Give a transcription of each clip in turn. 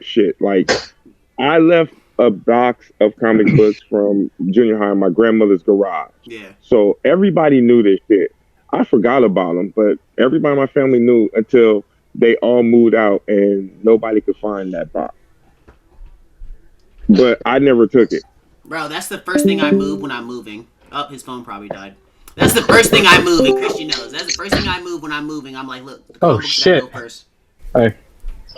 shit. Like I left a box of comic books from junior high in my grandmother's garage. Yeah. So everybody knew this shit. I forgot about them, but everybody in my family knew until they all moved out and nobody could find that box. But I never took it. Bro, that's the first thing I move when I'm moving. Oh, his phone probably died. That's the first thing I move, and Christian knows. That's the first thing I move when I'm moving. I'm like, look, the Oh comic books gotta shit! go first. Hey.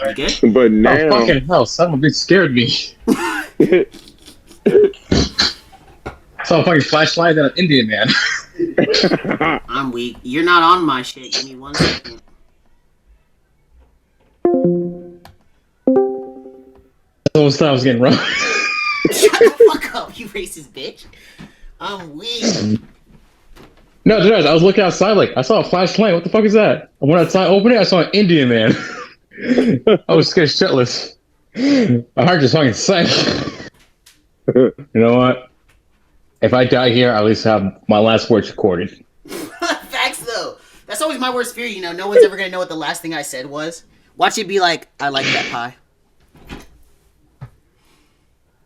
You good? But Oh now, fucking hell! Son of a bitch scared me. Saw a fucking flashlight and an Indian man. I'm weak. You're not on my shit. Give me 1 second. Someone thought I was getting wrong. Shut the fuck up, you racist bitch. I'm weak. No, dude, I was looking outside like I saw a flashlight. What the fuck is that? I went outside, opened it. I saw an Indian man. I was scared shitless. My heart just fucking sank. You know what? If I die here, I at least have my last words recorded. Facts though. That's always my worst fear, you know. No one's ever gonna know what the last thing I said was. Watch it be like, I like that pie.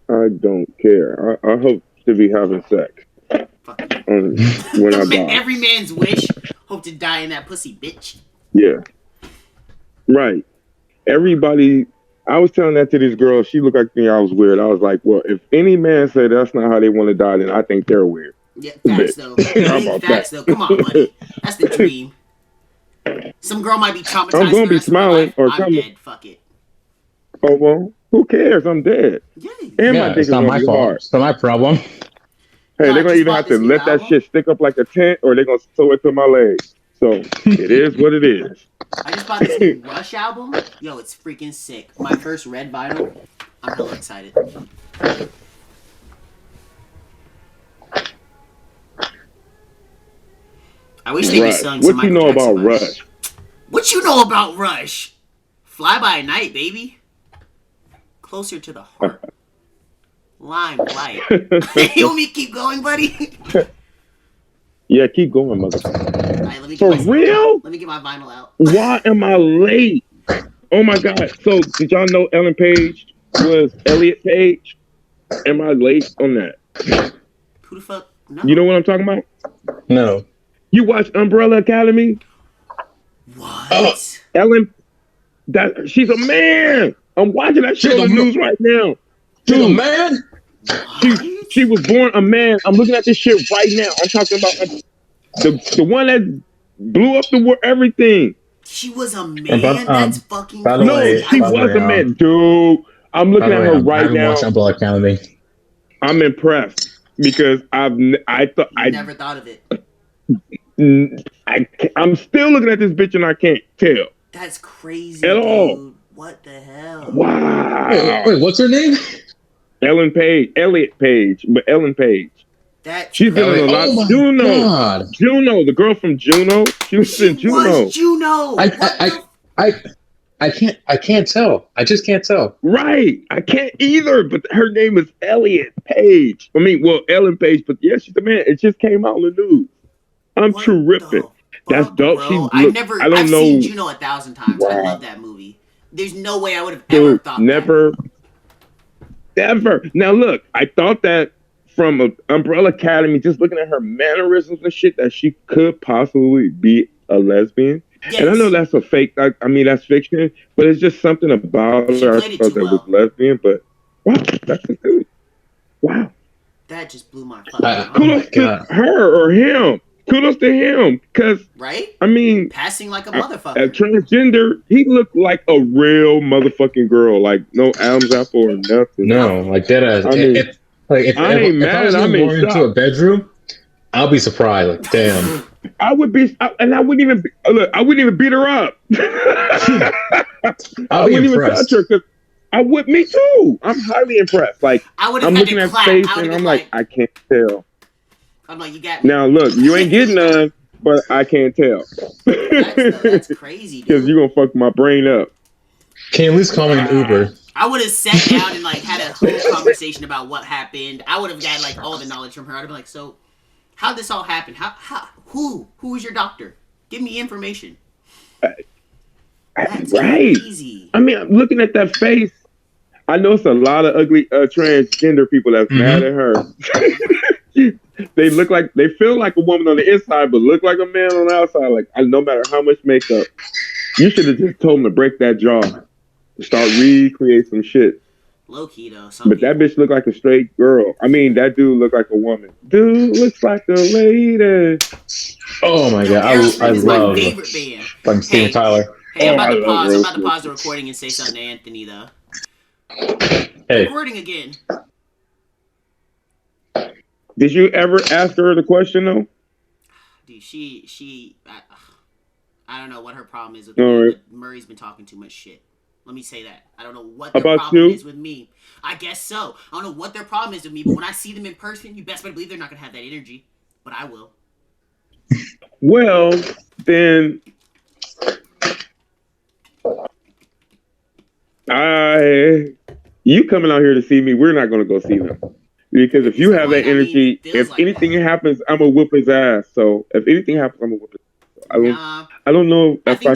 I don't care. I hope to be having sex when I die. Every man's wish. Hope to die in that pussy, bitch. Yeah. Right. Everybody. I was telling that to this girl. She looked like me. I was weird. I was like, well, if any man say that's not how they want to die, then I think they're weird. Yeah, facts though. How about Facts that? though. Come on, buddy. That's the dream. Some girl might be traumatized. I'm gonna the be rest of her smiling life. or I'm coming. dead. Fuck it. Oh well, who cares? I'm dead. Yeah. And my Yeah, dick it's is not gonna my be fault. hard. It's not my problem. Hey, I they're gonna just either bought have to this new let that album. shit stick up like a tent, or they're gonna sew it to my leg. So it is what it is. I just bought this new Rush album. Yo, it's freaking sick. My first red vinyl. I'm hella excited. I wish they were Rush. selling some What you Michael know Jackson about vinyl. Rush? What you know about Rush? Fly by night, baby. Closer to the heart. Limelight. You want me to keep going, buddy? Yeah, keep going, motherfucker. Alright, let me For get my, real? Let me get my vinyl out. Why am I late? Oh my god! So did y'all know Ellen Page was Elliot Page? Am I late on that? Who the fuck? No. You know what I'm talking about? No. You watch Umbrella Academy? What? Ellen, that she's a man. I'm watching that shit She's on the a news right now. She's a Dude, man. she was born a man. I'm looking at this shit right now. I'm talking about the one that blew up the world, everything. She was a man? But, That's fucking by the No, way, she by the was way, a man, dude. I'm looking by the at way, her I right haven't now. watched Umbrella Academy. I'm impressed because I never thought of it. I'm still looking at this bitch and I can't tell. That's crazy, At dude. all. What the hell? Wow. Wait, what's her name? Ellen Page, Elliot Page, but Ellen Page. That's She's been in a lot. Oh my Juno, god! Juno, the girl from Juno. She was in Juno. was Juno. I can't tell. I just can't tell. Right. I can't either, but her name is Elliot Page. I mean, well, Ellen Page, but yeah, she's the man. It just came out in the news. I'm What tripping. the That's fuck, dope. bro? I've I've seen Juno 1,000 times. I Wow. love that movie. There's no way I would have ever Dude, thought never. Now look, I thought that from Umbrella Academy, just looking at her mannerisms and shit, that she could possibly be a lesbian. Yes. And I know that's a fake. I mean, that's fiction, but it's just something about She her. I played it thought too that was well. lesbian, but wow, that's a dude. Wow. That just blew my fucking mind. Kudos to her or him. Kudos to him, because Right? I mean, Passing like a a motherfucker. transgender, he looked like a real motherfucking girl, like no Adam's apple or nothing. No, like that. I mean, If I ain't if I mad, was I'm getting in more into shock. a bedroom, I'll be surprised. Like, damn. I would be, and I wouldn't even look. I wouldn't even beat her up. I I'll be wouldn't even impressed. touch her because I would. Me too. I'm highly impressed. Like I would have I'm had looking to at clap. face I would and have I'm been like, I can't tell. I'm like, you got me. Now look, you ain't getting none, but I can't tell That's crazy, because dude. you gonna fuck my brain up. Can you at least call me an Uber? I would have sat down and like had a whole conversation about what happened. I would have got like all the knowledge from her. I'd have been like, so how'd this all happen? Who was your doctor? Give me information. That's Right. crazy. I mean, I'm looking at that face. I know it's a lot of ugly transgender people that's mad at her. They look like they feel like a woman on the inside, but look like a man on the outside. Like no matter how much makeup, you should have just told him to break that jaw, start recreate some shit. Low key though. But that bitch looked like a straight girl. I mean, that dude looked like a woman. Dude looks like a lady. Oh my god, I Aerosmith is my love favorite band. fucking Steven Tyler. Hey, I'm about I to pause. love I'm about to Aerosmith. pause the recording and say something to Anthony though. Hey, Recording again. Did you ever ask her the question though? Dude, I don't know what her problem is with All me, right. but Murray's been talking too much shit. Let me say that. I don't know what their About problem you? is with me. I guess so. I don't know what their problem is with me, but when I see them in person, you best better believe they're not gonna have that energy. But I will. Well, then you coming out here to see me, we're not gonna go see them. Because if you have that energy, if anything happens, I'm gonna whoop his ass. So if anything happens, I'm gonna whoop his ass. I don't know if I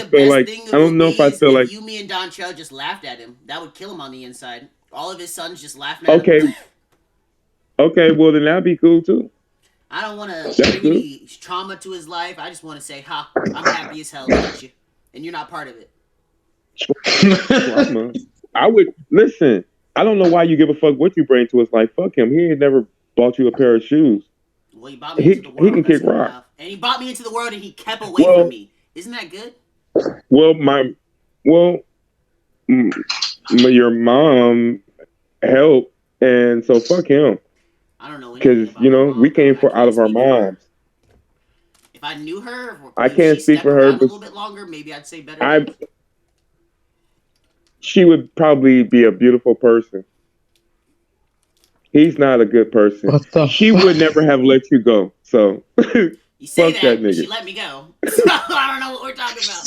feel like you, me, and Don Cho just laughed at him. That would kill him on the inside. All of his sons just laughing at him. Okay, well then that'd be cool too. I don't want to bring any trauma to his life. I just want to say, ha, I'm happy as hell about you, and you're not part of it. Trauma. I would listen. I don't know why you give a fuck what you bring to his life. Fuck him. He ain't never bought you a pair of shoes. Well, he bought me into the world. He can kick rock. And he bought me into the world, and he kept away from me. Isn't that good? Your mom helped, and so fuck him. I don't know. Because we came out of our moms. If I knew her, I can't speak for her, but a little bit longer, maybe I'd say better. She would probably be a beautiful person. He's not a good person. She would never have let you go. So you say fuck that nigga. She let me go. So I don't know what we're talking about.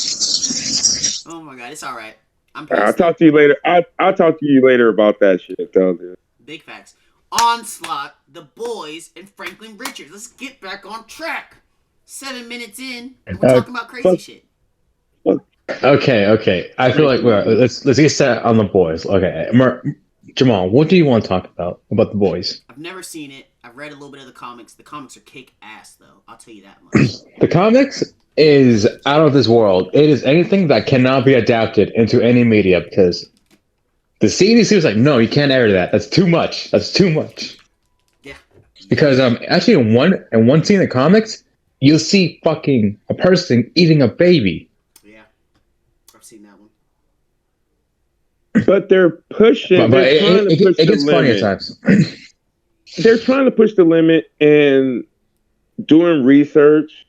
Oh my god, it's all right. I'll talk to you later. I'll talk to you later about that shit. Dude. Big facts. Onslaught, The Boys, and Franklin Richards. Let's get back on track. 7 minutes in, and we're talking about crazy shit. Okay. I feel like let's get set on The Boys. Okay, Jamal, what do you want to talk about The Boys? I've never seen it. I've read a little bit of the comics. The comics are kick ass, though. I'll tell you that much. The comics is out of this world. It is anything that cannot be adapted into any media because the CDC was like, no, you can't air that. That's too much. Yeah. Because actually in one scene in the comics, you'll see fucking a person eating a baby. Yeah, I've seen that one. But they're pushing. But it gets funny at times. They're trying to push the limit and doing research.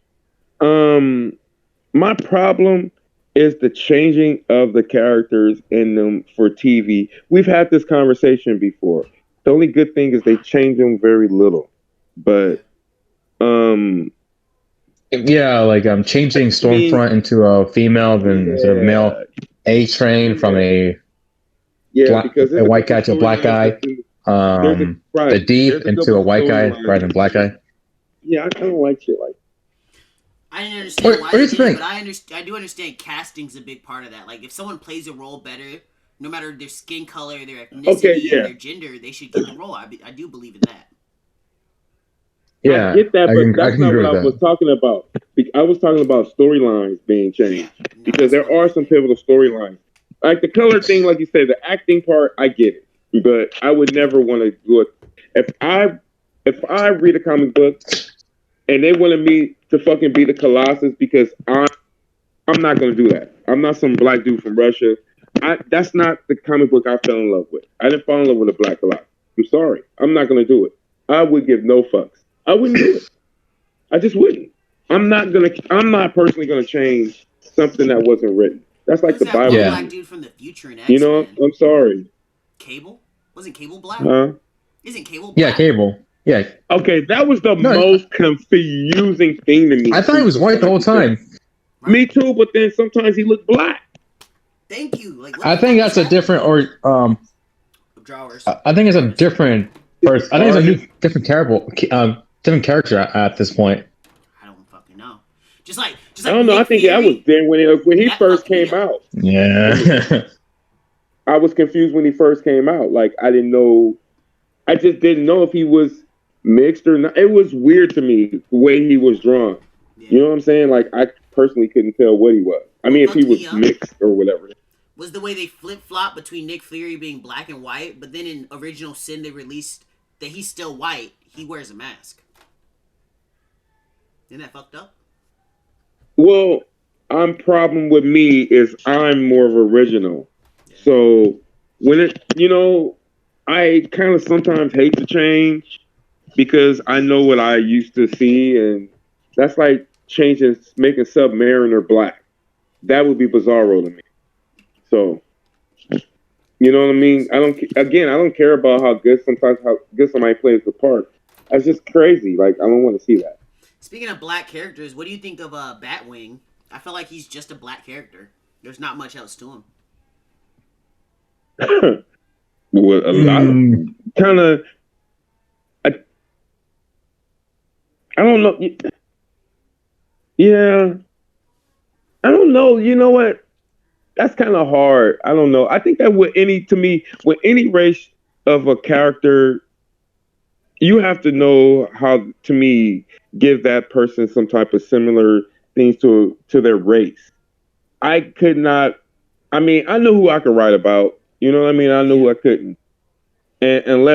My problem is the changing of the characters in them for TV. We've had this conversation before. The only good thing is they change them very little. But yeah, like changing Stormfront into a female than instead of male. A-Train from a white guy to a black guy. The Deep into a white guy rather than black guy. Yeah, I kind of like shit like that. I didn't understand why they did it, but I do understand casting's a big part of that. Like, if someone plays a role better, no matter their skin color, their ethnicity, their gender, they should get the role. I do believe in that. Yeah, I get that, but that's not what I was talking about. I was talking about storylines being changed because there are some pivotal storylines. Like the color thing, like you said, the acting part, I get it, but I would never want to do it. If I read a comic book and they wanted me to fucking be the Colossus because I'm not gonna do that. I'm not some black dude from Russia. That's not the comic book I fell in love with. I didn't fall in love with a black Colossus. I'm sorry. I'm not gonna do it. I would give no fucks. I wouldn't do it. I just wouldn't. I'm not personally gonna change something that wasn't written. That's like the Bible. Yeah. Black dude from the future in X-Men. You know, I'm sorry. Cable? Wasn't Cable black? Huh? Isn't Cable black? Yeah, Cable. Yeah. Okay, that was the most confusing thing to me. I thought he was white the whole time. Me too, but then sometimes he looked black. Thank you. Like, I think that's a different drawers. I think it's a different person. I think it's a different character at this point. I don't fucking know. Just like I don't know. I think I was there when he first came out. Yeah. I was confused when he first came out. Like I just didn't know if he was mixed or not. It was weird to me the way he was drawn. Yeah. You know what I'm saying? Like I personally couldn't tell what he was. I mean, if he was mixed or whatever. Was the way they flip-flop between Nick Fury being black and white, but then in original Sin they released that he's still white, he wears a mask. Isn't that fucked up? Well, problem with me is I'm more of original. Yeah. So when I kind of sometimes hate to change because I know what I used to see, and that's like making Submariner black. That would be bizarro to me. So, you know what I mean? I don't care about how good somebody plays the part. That's just crazy. Like, I don't want to see that. Speaking of black characters, what do you think of Batwing? I feel like he's just a black character. There's not much else to him. Well, a lot of kind of. I don't know. Yeah. I don't know. You know what? That's kind of hard. I don't know. I think that with any race of a character, you have to know how, to me, give that person some type of similar things to their race. I could not. I mean, I know who I could write about. You know what I mean? I know who I couldn't. And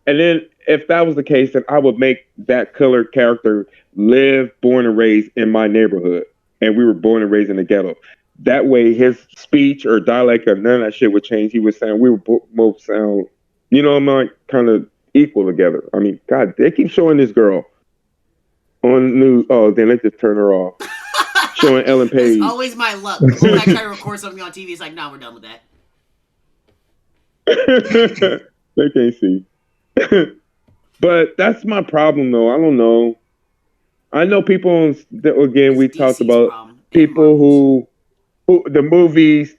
then if that was the case, then I would make that colored character live, born and raised in my neighborhood, and we were born and raised in the ghetto. That way, his speech or dialect or none of that shit would change. He would sound, we would both sound, kind of equal together. I mean, God, they keep showing this girl on news. Oh, then they just turn her off. Showing Ellen Page. It's always my luck. When I try to record something on TV, it's like, no, we're done with that. They can't see. But that's my problem, though. I don't know. I know people, again, we talked about problem. People who the movies,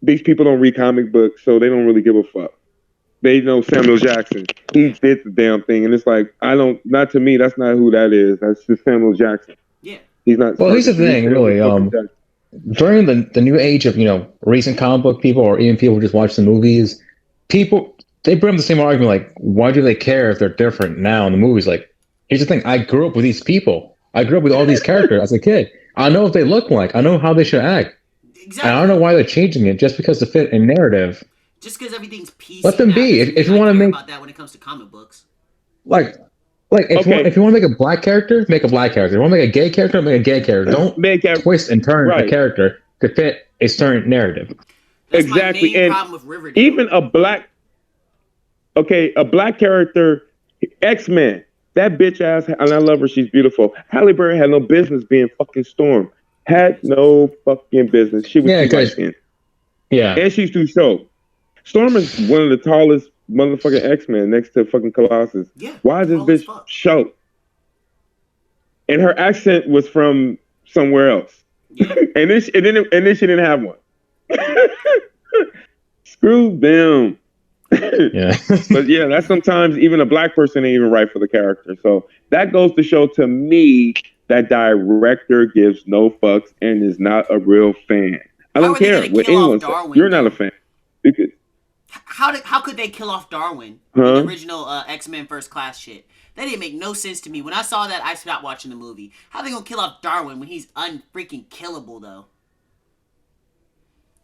these people don't read comic books, so they don't really give a fuck. They know Samuel Jackson. He did the damn thing, and it's like, not to me, that's not who that is. That's just Samuel Jackson. Yeah. He's not. Well, here's the thing, really. During the new age of, recent comic book people, or even people who just watch the movies, they bring up the same argument, like, why do they care if they're different now in the movies? Like, here's the thing, I grew up with these people. I grew up with all these characters as a kid. I know what they look like. I know how they should act. Exactly. And I don't know why they're changing it just because to fit a narrative. Just because everything's PC. Let them be. If you want to make about that when it comes to comic books. If you want to make a black character, make a black character. If you want to make a gay character, make a gay character. Don't twist and turn a character to fit a certain narrative. That's exactly. My main problem with Riverdale. Even a black character, X-Men. That bitch ass, and I love her. She's beautiful. Halle Berry had no business being fucking Storm. Had no fucking business. She was too light-skinned. Yeah. And she's too short. Storm is one of the tallest motherfucking X-Men next to fucking Colossus. Yeah. Why is this bitch short? And her accent was from somewhere else. Yeah. and then she didn't have one. Screw them. Yeah. But yeah, that's sometimes even a black person ain't even right for the character. So that goes to show to me that director gives no fucks and is not a real fan. I don't care what anyone says. You're not a fan. Because how could they kill off Darwin in the original X-Men First Class shit? That didn't make no sense to me. When I saw that, I stopped watching the movie. How they gonna kill off Darwin when he's unfreaking killable though?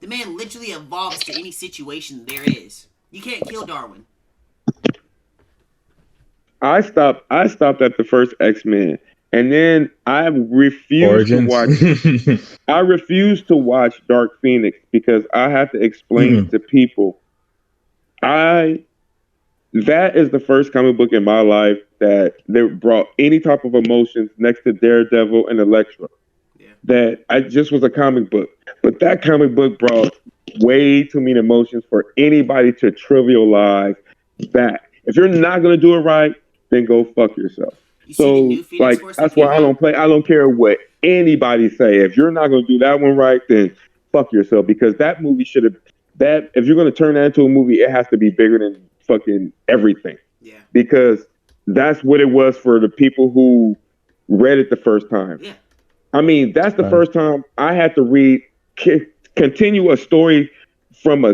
The man literally evolves to any situation there is. You can't kill Darwin. I stopped at the first X-Men, and then I refused to watch. I refused to watch Dark Phoenix because I had to explain to people. That is the first comic book in my life that they brought any type of emotions next to Daredevil and Elektra. Yeah. That I just was a comic book, but that comic book brought way too many emotions for anybody to trivialize that. If you're not gonna do it right, then go fuck yourself. So like that's why I don't care what anybody say. If you're not gonna do that one right, then fuck yourself, because that movie should have if you're gonna turn that into a movie, it has to be bigger than fucking everything. Yeah. Because that's what it was for the people who read it the first time. Yeah. I mean, that's the first time I had to read continue a story from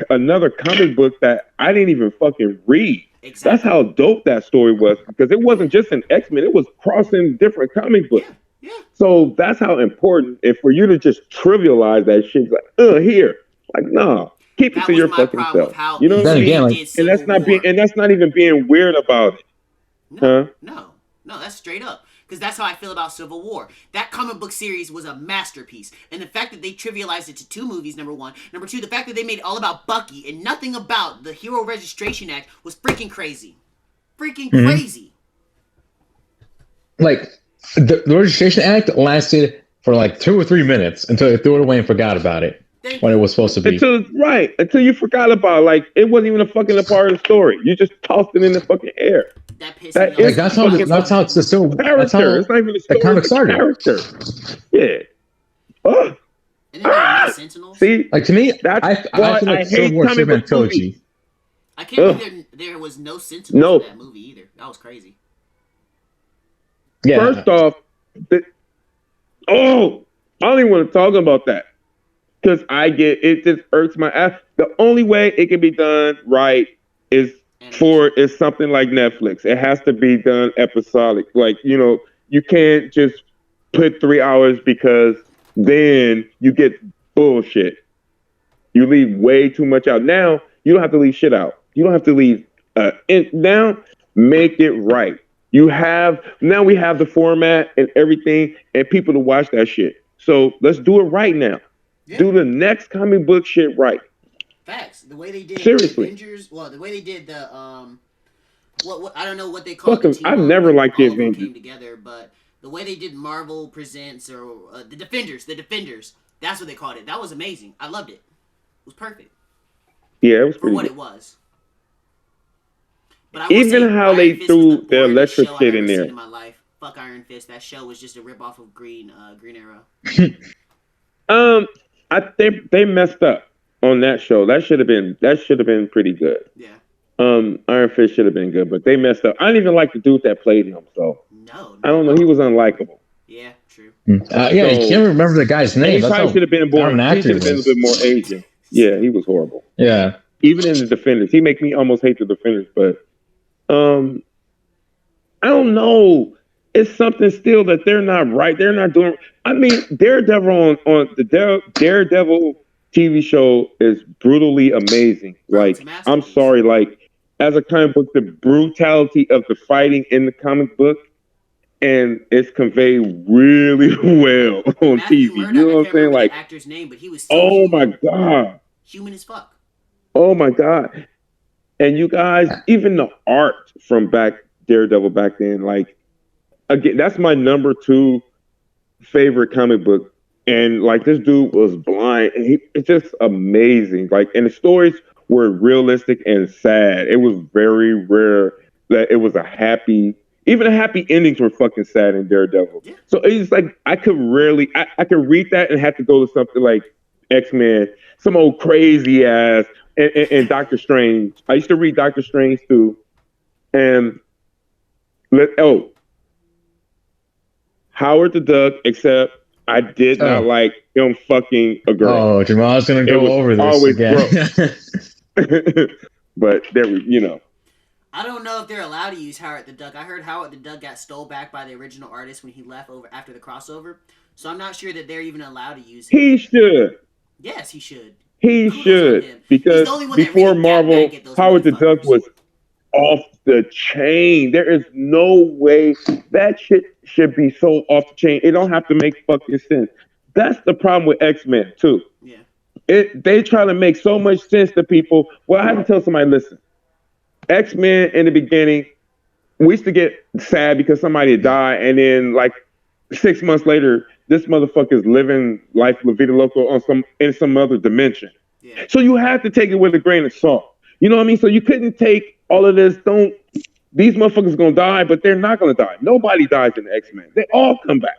another comic book that I didn't even fucking read. Exactly. That's how dope that story was, because it wasn't just an X-Men, it was crossing different comic books. Yeah. So that's how important, and for you to just trivialize that shit, like, here. Like, nah. Keep it to your fucking self. You know what I mean? Again, like, and that's not even being weird about it. No, that's straight up. Because that's how I feel about Civil War. That comic book series was a masterpiece. And the fact that they trivialized it to 2 movies, number 1. Number 2, the fact that they made it all about Bucky and nothing about the Hero Registration Act was freaking crazy. Crazy. Like, the Registration Act lasted for like 2 or 3 minutes until they threw it away and forgot about it. When it was supposed to be. Until you forgot about it. Like, it wasn't even a fucking part of the story. You just tossed it in the fucking air. That pissed me off. Like, that's how it's still character. That's how it's not even a story. The comic started. Character. Yeah. And then there were no Sentinels. See, like, to me, I feel like Civil War should have been trilogy. I can't believe there was no Sentinels in that movie either. That was crazy. Yeah. First off, I don't even want to talk about that. Because it just irks my ass. The only way it can be done right is something like Netflix. It has to be done episodic. Like, you can't just put 3 hours, because then you get bullshit. You leave way too much out. Now, you don't have to leave shit out. You don't have to leave. Now, make it right. Now we have the format and everything and people to watch that shit. So let's do it right now. Yeah. Do the next comic book shit right. Facts. The way they did Seriously. Avengers, the way they did the what I don't know what they call it. I've never liked the Avengers. Came together, but the way they did Marvel Presents or the Defenders, that's what they called it. That was amazing. I loved it. It was perfect. Yeah, it was for what it was. But even how they threw the electric shit in there. In my life. Fuck Iron Fist. That show was just a rip off of Green Arrow. They messed up on that show. That should have been pretty good. Yeah. Iron Fist should have been good, but they messed up. I didn't even like the dude that played him, so I don't know. He was unlikable. Yeah, true. You can't remember the guy's name. He probably should have been born. He should have been a bit more Asian. Yeah, he was horrible. Yeah. Even in the Defenders, he make me almost hate the Defenders. But I don't know. It's something still that they're not right. They're not doing. I mean, Daredevil on the Daredevil TV show is brutally amazing. Like, I'm sorry, like, as a comic book, the brutality of the fighting in the comic book, and it's conveyed really well on TV. You know what I'm saying? Like, actor's name, but he was my god, human as fuck. Oh my god! And you guys, even the art from Daredevil back then, like. Again, that's my number 2 favorite comic book. And like, this dude was blind, and it's just amazing. Like, and the stories were realistic and sad. It was very rare that it was even the happy endings were fucking sad in Daredevil. Yeah. So it's like, I could read that and have to go to something like X-Men, some old crazy ass, and Doctor Strange. I used to read Doctor Strange too. And Howard the Duck, except I did not like him fucking a girl. Oh, Jamal's gonna go over this again. But I don't know if they're allowed to use Howard the Duck. I heard Howard the Duck got stole back by the original artist when he left after the crossover. So I'm not sure that they're even allowed to use him. He should. Yes, he should. He should. Because before Marvel, Howard the Duck was off the chain. There is no way that shit should be so off the chain. It don't have to make fucking sense. That's the problem with X-Men too. Yeah. They try to make so much sense to people. Well, I have to tell somebody, listen, X-Men in the beginning, we used to get sad because somebody had died, and then like 6 months later, this motherfucker's living life La Vida Loca in some other dimension. Yeah. So you have to take it with a grain of salt. You know what I mean? So you couldn't take all of this. These motherfuckers gonna die, but they're not gonna die. Nobody dies in the X-Men. They all come back.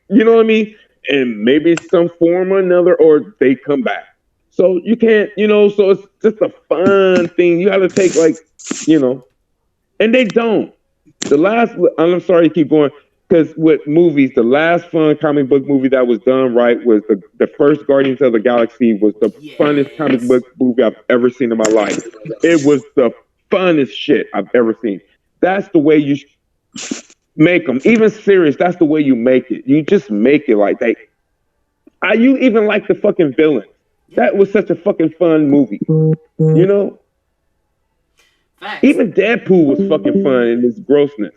You know what I mean? And maybe some form or another, or they come back. So you can't, so it's just a fun thing. You gotta take and they don't. I'm sorry to keep going. because with movies, the last fun comic book movie that was done right was the first Guardians of the Galaxy was the funnest comic book movie I've ever seen in my life. It was the funnest shit I've ever seen. That's the way you make them. Even serious, that's the way you make it. You just make it like that. You even like the fucking villain. That was such a fucking fun movie. You know? Facts. Even Deadpool was fucking fun in his grossness.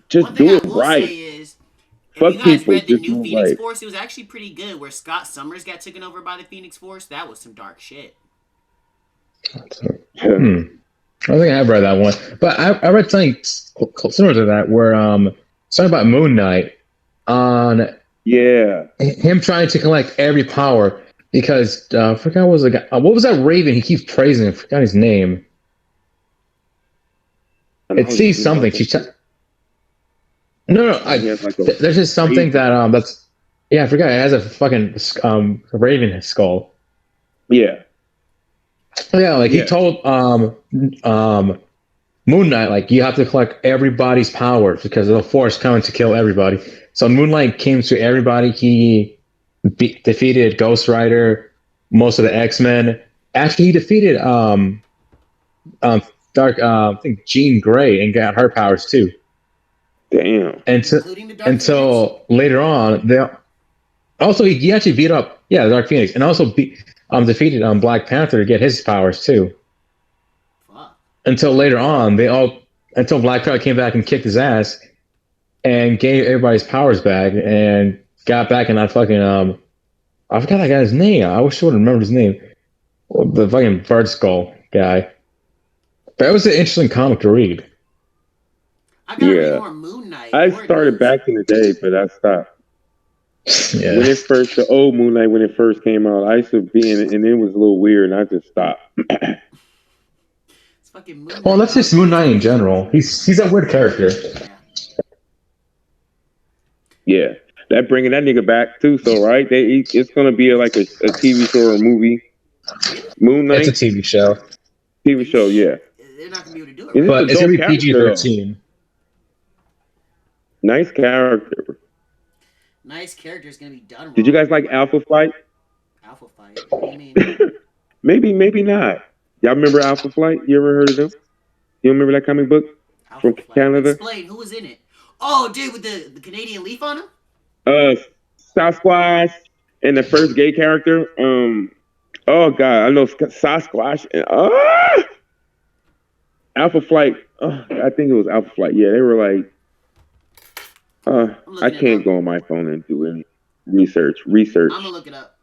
Just do it right. Is, fuck you guys people. Read the just new Phoenix right. Force? It was actually pretty good. Where Scott Summers got taken over by the Phoenix Force. That was some dark shit. I don't think I read that one, but I read something similar to that where something about Moon Knight on him trying to collect every power because I forgot what was the guy. What was that Raven? He keeps praising. I forgot his name. It sees something. No. There's just something that that's I forgot. It has a fucking Raven skull. Yeah. Yeah, like he told Moon Knight, like, you have to collect everybody's powers because the Force coming to kill everybody. So Moon Knight came to everybody. He defeated Ghost Rider, most of the X-Men. Actually, he defeated I think Jean Grey and got her powers too. Damn. Until later on, he actually beat up the Dark Phoenix and also defeated Black Panther to get his powers too. Fuck. Until later on, until Black Panther came back and kicked his ass and gave everybody's powers back and got back in that fucking I forgot that guy's name. I wish I would have remembered his name. The fucking bird skull guy. But it was an interesting comic to read. I gotta read more Moon Knight. I started back in the day, but I stopped. Yeah. When the old Moon Knight, when it first came out, I used to be in it, and it was a little weird, and I just stopped. It's fucking Moon Knight. Well, that's just Moon Knight in general. He's a weird character. Yeah, that bringing that nigga back too. So right, it's gonna be like a TV show or a movie. Moon Knight. It's a TV show. TV show, yeah. They're not gonna be able to do it. But it's gonna be PG-13. Nice character. Nice character is gonna be done. Did you guys like Alpha Flight? Alpha Flight. What do you maybe mean? not. Y'all remember Alpha Flight? You ever heard of them? You remember that comic book from Canada? Explain. Who was in it? Oh, dude, with the Canadian leaf on him. Sasquatch and the first gay character. Oh god, I know Sasquatch and Alpha Flight. I think it was Alpha Flight. Yeah, they were like. I can't go on my phone and do any research. I'm gonna look it up.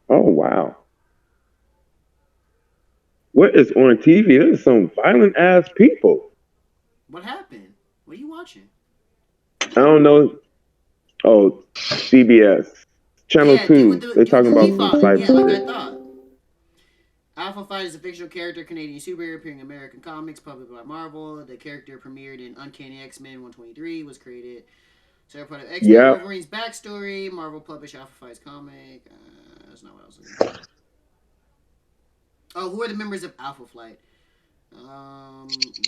Oh wow. What is on TV? There's some violent ass people. What happened? What are you watching? I don't know. Oh, CBS. Channel 2. They're talking about like I thought. Alpha Flight is a fictional character, Canadian superhero appearing in American comics, published by Marvel. The character premiered in Uncanny X-Men 123, was created. So part of X-Men Wolverine's backstory. Marvel published Alpha Flight's comic. That's not what I was looking for. Oh, who are the members of Alpha Flight?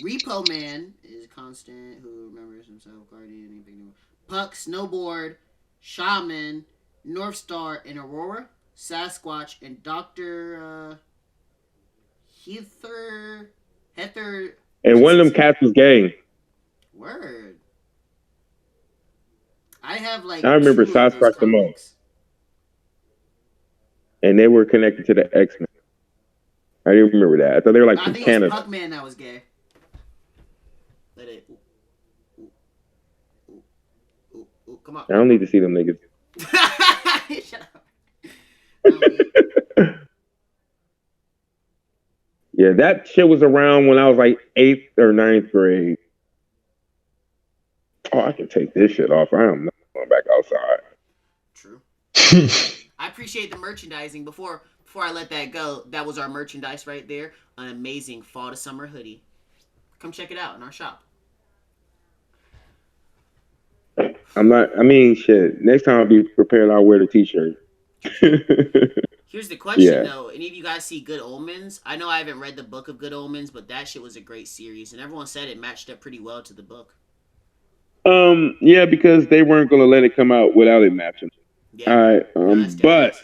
Repo Man is constant, who remembers himself, Guardian, anything new. Puck, Snowboard, Shaman, North Star, and Aurora, Sasquatch, and Dr. Heather. And one of them cats was gay. Word. I have like. I remember Sasquatch the most. And they were connected to the X-Men. I didn't remember that. I thought they were like from Canada. I think it was Puckman that was gay. Let it. Ooh, come on. I don't need to see them niggas. Shut up. Yeah, that shit was around when I was like 8th or 9th grade. Oh, I can take this shit off. I am not going back outside. True. I appreciate the merchandising. Before I let that go, that was our merchandise right there. An amazing fall to summer hoodie. Come check it out in our shop. Shit. Next time I'll be prepared, I'll wear the t-shirt. Here's the question though: any of you guys see Good Omens? I know I haven't read the book of Good Omens, but that shit was a great series, and everyone said it matched up pretty well to the book. Yeah, because they weren't gonna let it come out without it matching. Yeah. But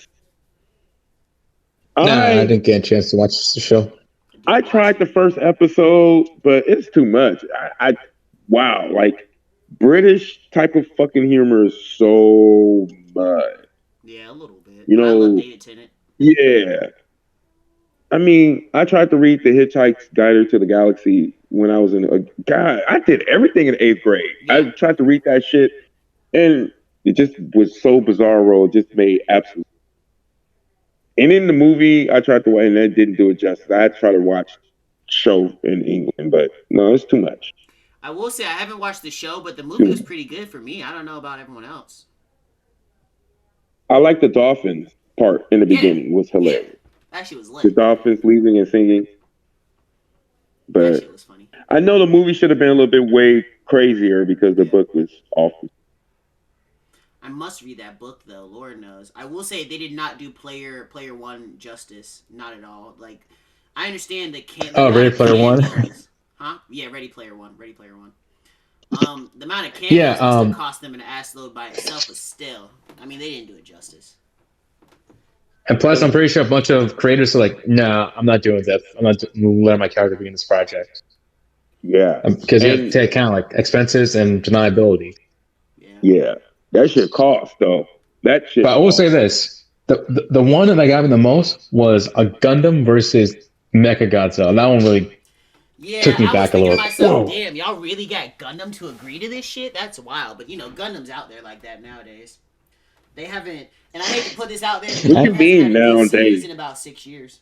I didn't get a chance to watch the show. I tried the first episode, but it's too much. Wow, like British type of fucking humor is so much. Yeah, a little bit. You know, I love David Tennant. Yeah. I mean, I tried to read The Hitchhiker's Guide to the Galaxy when I was God, I did everything in 8th grade. Yeah. I tried to read that shit, and it just was so bizarre. It just made absolute. And in the movie, I tried to watch, and that didn't do it justice. I had to try to watch show in England, but no, it's too much. I will say I haven't watched the show, but the movie was pretty good for me. I don't know about everyone else. I like the dolphins part in the beginning. Was hilarious. Yeah. That shit was lit. The dolphins leaving and singing. But that shit was funny. I know the movie should have been a little bit way crazier because the book was awful. I must read that book though. Lord knows. I will say they did not do Player One justice. Not at all. Like, I understand that can't. Ready Player One. Huh? Yeah, Ready Player One. Ready Player One. The amount of cameos that cost them an ass load by itself was still. I mean, they didn't do it justice. And plus, I'm pretty sure a bunch of creators are like, "No, I'm not doing that. I'm not letting my character be in this project." Yeah, because you have to take account like expenses and deniability. Yeah, that shit cost though. That shit. But I will say this: the one that I got me the most was a Gundam versus Mechagodzilla. That one really took me back a little. Myself, damn, y'all really got Gundam to agree to this shit? That's wild. But you know, Gundam's out there like that nowadays. They haven't, and I hate to put this out there. What you mean nowadays? In about 6 years.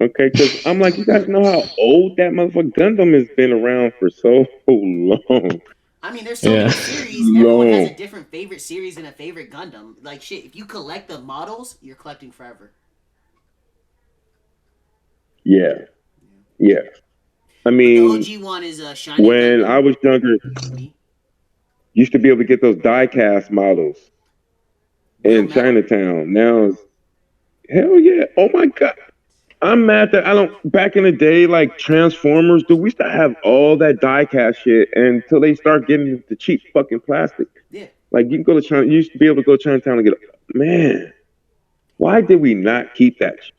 Okay, because I'm like, you guys know how old that motherfucker Gundam has been around for so long. I mean, there's so many series. Everyone has a different favorite series and a favorite Gundam. Like shit, if you collect the models, you're collecting forever. Yeah. I mean, the OG one is a shiny. When Gundam. I was younger. Used to be able to get those die-cast models in Chinatown. Now, hell yeah. Oh, my God. I'm mad that I don't... Back in the day, like Transformers, dude, we used to have all that die-cast shit until they start getting the cheap fucking plastic. Yeah. Like, you can go to China... You used to be able to go to Chinatown and get... Man, why did we not keep that shit?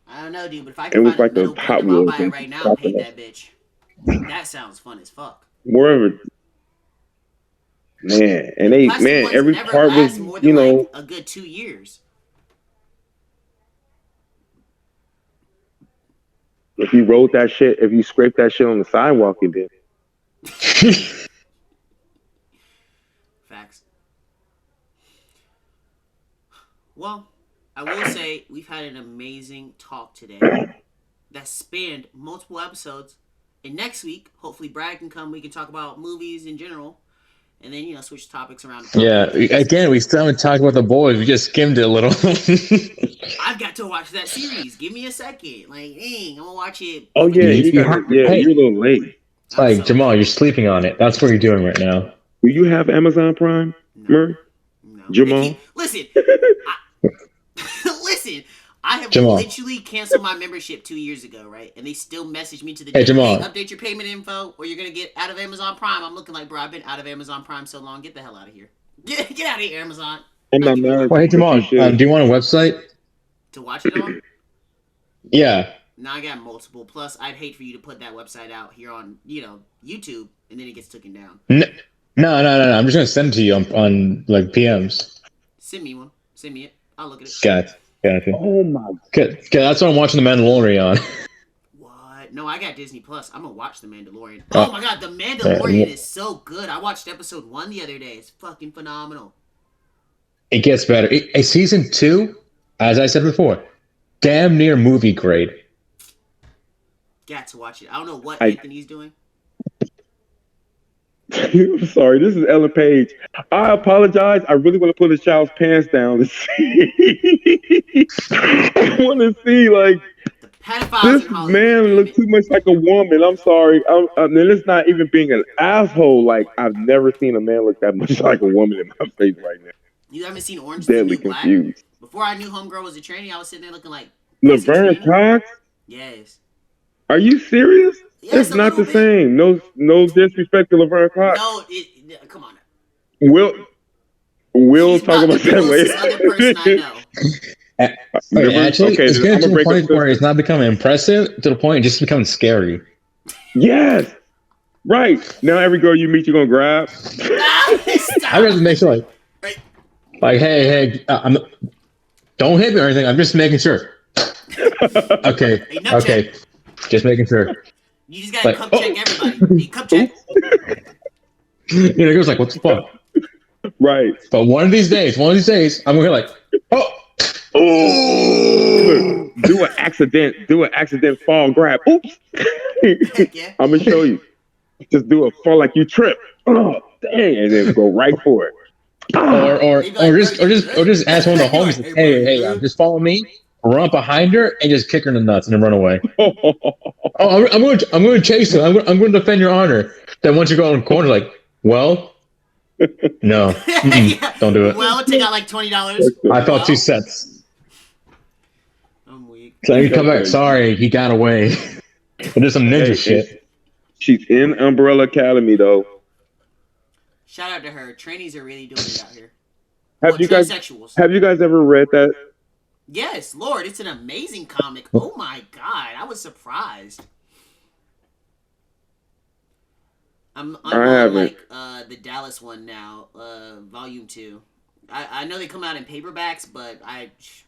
I don't know, dude, but if I can find a little Gundam, I'll buy it right now and paint that bitch. That sounds fun as fuck. Wherever... Man, and every part was, you know, like a good 2 years. If you rode that shit, if you scraped that shit on the sidewalk, it did. Facts. Well, I will say we've had an amazing talk today that spanned multiple episodes. And next week, hopefully Brad can come. We can talk about movies in general. And then, you know, switch topics around. Yeah, again, we still haven't talked about The Boys. We just skimmed it a little. I've got to watch that series. Give me a second. Like, dang, I'm going to watch it. Oh, yeah, you're a little late. Like, Jamal, you're sleeping on it. That's what you're doing right now. Do you have Amazon Prime, Murray? No. Jamal? Listen. Listen. I have literally canceled my membership 2 years ago, right? And they still message me to the day, Jamal. Hey, update your payment info, or you're gonna get out of Amazon Prime. I'm looking like, bro, I've been out of Amazon Prime so long. Get the hell out of here. Get out of here, Amazon. Hey, Jamal, do you want a website to watch it on? Yeah. Now I got multiple. Plus, I'd hate for you to put that website out here on, you know, YouTube, and then it gets taken down. No. I'm just gonna send it to you on like PMs. Send me one. Send me it. I'll look at it. Gotcha. Oh my God. That's what I'm watching The Mandalorian on. What? No, I got Disney Plus. I'm gonna watch The Mandalorian. Oh my God, The Mandalorian is so good. I watched episode 1 the other day. It's fucking phenomenal. It gets better. Season 2, as I said before, damn near movie grade. Got to watch it. I don't know what Anthony's doing. I'm sorry, this is Ellen Page. I apologize. I really want to put this child's pants down to see. I want to see, like, this man looks too much like a woman. I'm sorry. And it's not even being an asshole. Like, I've never seen a man look that much like a woman in my face right now. You haven't seen Orange is Deadly the New Black? confused. Before I knew Homegirl was a tranny, I was sitting there looking like Laverne Cox. Yes. Are you serious? Yes, it's not the same. No disrespect to Laverne Cox. No, come on. We'll talk about that later. Other person I know. Actually, it's getting to the point where it's not becoming impressive to the point it's just becoming scary. Yes. Right. Now every girl you meet, you're going to grab. I just make sure, like, hey, don't hit me or anything. I'm just making sure. Okay. Just making sure. You just gotta cup check everybody. You cup check. It was like, what the fuck? Right. But one of these days, I'm gonna like, do an accident fall grab. Oops. Yeah. I'm gonna show you. Just do a fall like you trip. Oh, dang, and then go right for it. Or just ask one of the homies, hey, just follow me, run behind her, and just kick her in the nuts and then run away. I'm going to chase her. I'm going to defend your honor. Then once you go in the corner, like, well, no, don't do it. Well, take out like $20. I felt 2 sets. I'm weak. So you come back. Sorry, he got away. But there's some ninja shit. She's in Umbrella Academy though. Shout out to her. Trainees are really doing it out here. Have you guys ever read that? Yes, Lord, it's an amazing comic. Oh my god, I was surprised. I'm on like the Dallas one now, volume 2. I know they come out in paperbacks, but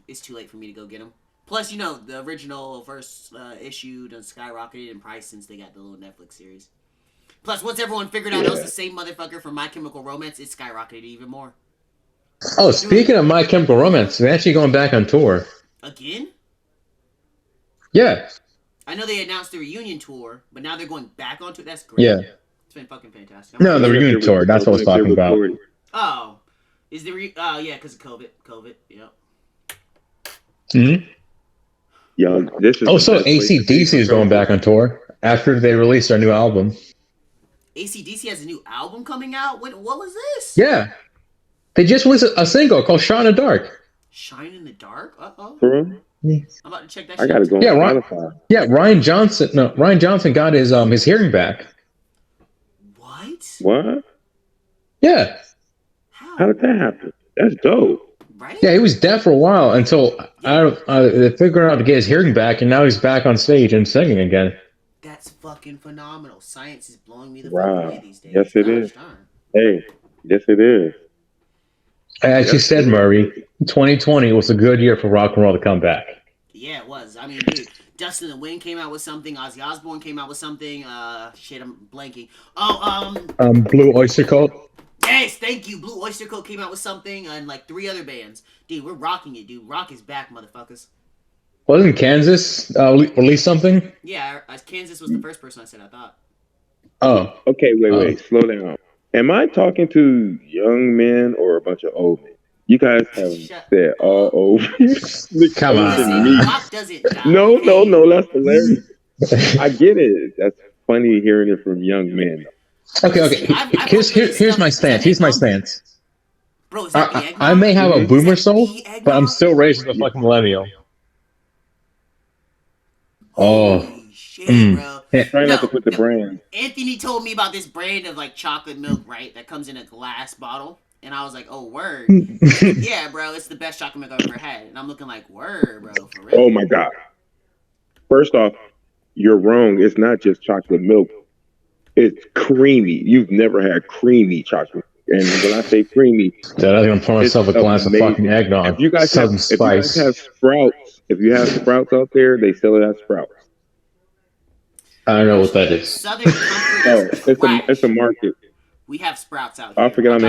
it's too late for me to go get them. Plus, the original first issue done skyrocketed in price since they got the little Netflix series. Plus, once everyone figured out it was the same motherfucker from My Chemical Romance, it skyrocketed even more. Oh, speaking of My Chemical Romance, they're actually going back on tour. Again? Yeah. I know they announced the reunion tour, but now they're going back onto it. That's great. Yeah. It's been fucking fantastic. No, the reunion tour. That's what I was talking about. Oh. Is the yeah, because of COVID. Yep. Mm-hmm. Yeah, this is so AC/DC is going back on tour after they released their new album. AC/DC has a new album coming out? What was this? Yeah. They just released a single called Shine in the Dark. Shine in the Dark? Uh-oh. Yeah. I'm about to check that shit out. I gotta go. Ryan Johnson got his hearing back. What? Yeah. How did that happen? That's dope. Right? Yeah, he was deaf for a while until they figured out to get his hearing back, and now he's back on stage and singing again. That's fucking phenomenal. Science is blowing me the fuck away these days. Yes, it is. Hey, yes, it is. As you said, Murray, 2020 was a good year for rock and roll to come back. Yeah, it was. I mean, dude, Dustin the Wind came out with something. Ozzy Osbourne came out with something. Shit, I'm blanking. Blue Oyster Cult. Yes, thank you. Blue Oyster Cult came out with something, and like 3 other bands. Dude, we're rocking it, dude. Rock is back, motherfuckers. Wasn't Kansas released something? Yeah, Kansas was the first person I said, I thought. Oh. Okay, wait. Slow down. Am I talking to young men or a bunch of old men? You guys have said all over. Come on. Rock doesn't die. No, that's hilarious. I get it. That's funny hearing it from young men. Okay. Here's my stance. Bro, is that the eggnog? I may have a boomer soul, but I'm still raised as a fucking millennial. Holy shit, bro. Try not to put the brand. Anthony told me about this brand of like chocolate milk, right? That comes in a glass bottle. And I was like, oh, word. Yeah, bro, it's the best chocolate milk I've ever had. And I'm looking like, word, bro, for real. Oh, my God. First off, you're wrong. It's not just chocolate milk. It's creamy. You've never had creamy chocolate. And when I say creamy, I'm going to pour myself a glass of fucking eggnog. If you guys have Sprouts, if you have Sprouts out there, they sell it at Sprouts. I don't know what that is. Southern Comfort it's a market. We have Sprouts out here. I forget I'm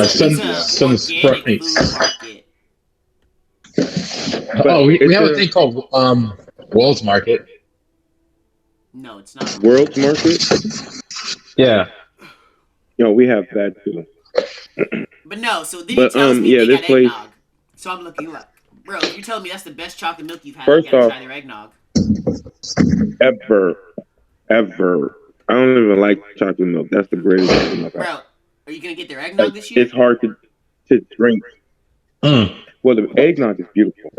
Some Sprouts. We have a thing called World's Market. No, it's not. World's Market? Yeah. We have that too. But no, so then he tells me they got eggnog. So I'm looking like, bro, if you tell me that's the best chocolate milk you've had, I gotta try their eggnog. Ever. I don't even like chocolate milk. That's the greatest chocolate milk. Bro, are you gonna get their eggnog this year? It's hard to. to drink. Well, the eggnog is beautiful.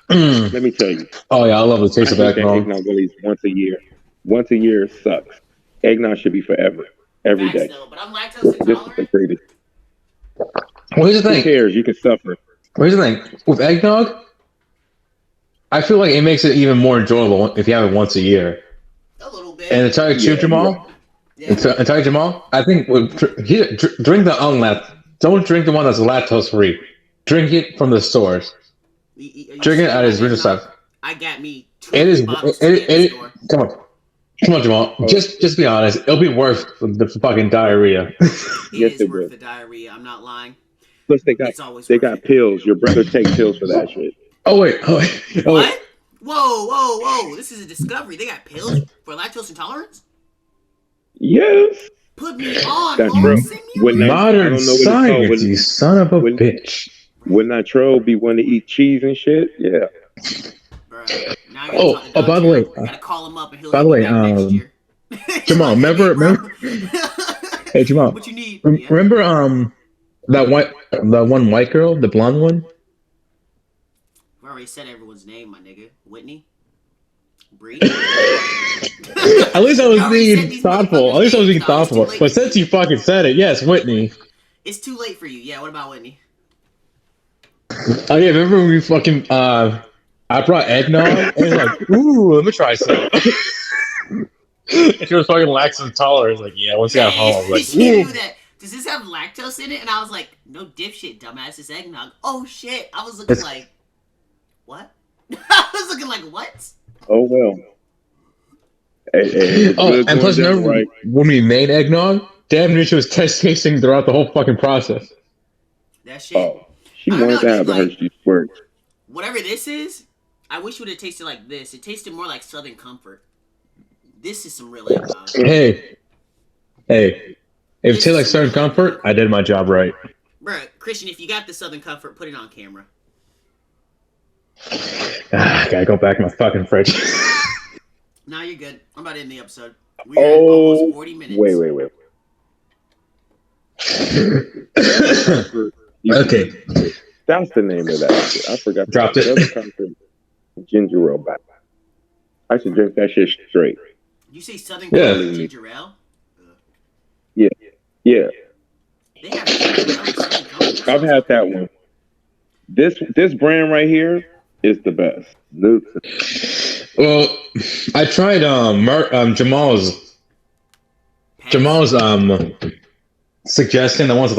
Let me tell you. Oh yeah, I love the taste of eggnog. Eggnog at least once a year. Once a year sucks. Eggnog should be forever, every day. But I'm lactose intolerant. This is the greatest. Well, here's the thing. Who cares? You can suffer. Well, here's the thing. With eggnog, I feel like it makes it even more enjoyable if you have it once a year. A little bit. And to tell you, Jamal, I think drink the unlactose. Don't drink the one that's lactose free. Drink it from the stores. Drink it at its original stuff. I got me. It is. Come on, Jamal. Just be honest. It'll be worth the fucking diarrhea. It is worth the diarrhea. I'm not lying. Plus, they got pills. Your brother take pills for that shit. Oh wait. What? Whoa! This is a discovery. They got pills for lactose intolerance? Yes. Put me on. That's modern science, you son of a bitch. Wouldn't that troll be wanting to eat cheese and shit? Yeah. Bruh, by the way, I gotta call him up and he'll by the way, Jamal, remember? Hey, Jamal. What you need? Remember that one white girl, the blonde one? I already said everyone's name, my nigga. Whitney? Bree? At least I was being thoughtful. But since you fucking said it, yes, Whitney. It's too late for you. Yeah, what about Whitney? Oh yeah, remember when we fucking I brought eggnog and it was like, ooh, let me try some. And she was fucking lactose intolerant. Like, yeah, once I got home, I was like, she knew that. Does this have lactose in it? And I was like, no dipshit, dumbass, it's eggnog. Oh shit. I was looking like, what? I was looking like, what? Oh well. And plus, remember when we made eggnog? Damn near she was test tasting throughout the whole fucking process. That shit. Oh, she wanted to have a Hershey squirt. Whatever this is, I wish it would have tasted like this. It tasted more like Southern Comfort. This is some real eggnog. Hey. If it tastes like Southern Comfort, I did my job right. Bruh, Christian, if you got the Southern Comfort, put it on camera. Gotta go back in my fucking fridge. Nah, you're good. I'm about to end the episode. We're at almost 40 minutes. Wait. Okay. That's the name of that shit. I forgot. Dropped it. Ginger ale back. I should drink that shit straight. You say Southern Comfort ginger ale? Yeah. They have ginger ale and Southern Comfort. I've had that one. This brand right here is the best. Well, I tried Jamal's suggesting the ones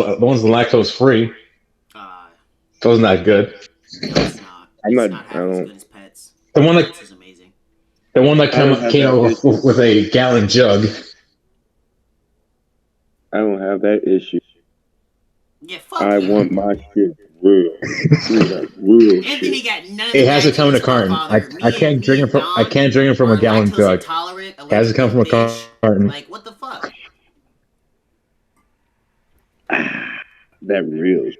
lactose free. Wasn't that good? No, it's not. I don't. As good as Pets. The one that is amazing. The one that came out with a gallon jug. I don't have that issue. Yeah, fuck I want my shit real. Real Anthony got none of it has to come in a carton. I can't drink it from. I can't drink it from a gallon jug. It has to come from a carton. Like what the fuck? That real.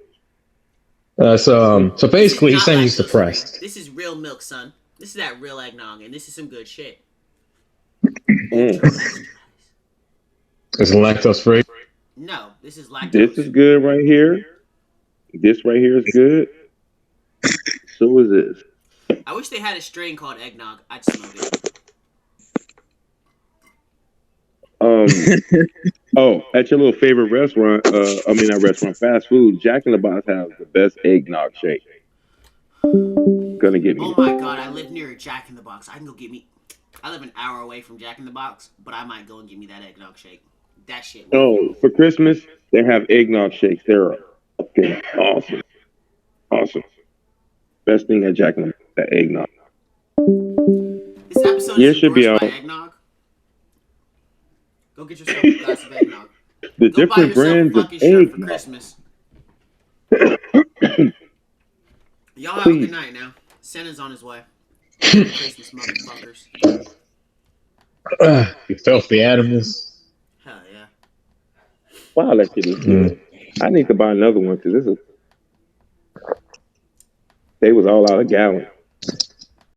So basically, he's saying he's depressed. This is real milk, son. This is that real eggnog, and this is some good shit. Is it lactose free? No, this is lactose. This is good right here. This right here is good. So is this. I wish they had a strain called eggnog. I'd smoke it. At your little favorite restaurant, not restaurant, fast food, Jack in the Box has the best eggnog shake. Gonna get me. Oh my god, I live near Jack in the Box. I can go get me. I live an hour away from Jack in the Box, but I might go and get me that eggnog shake. That shit. For Christmas, they have eggnog shakes. They're awesome. Awesome. Best thing at Jack in the Box, that eggnog. This episode should be out. Eggnog. Go get yourself a glass of eggnog. The different brands of eggnog for Christmas. Y'all have a good night now. Santa's on his way. Christmas motherfuckers. You filthy animals. Hell yeah. Wow, that shit is good. I need to buy another one because they was all out of gallon.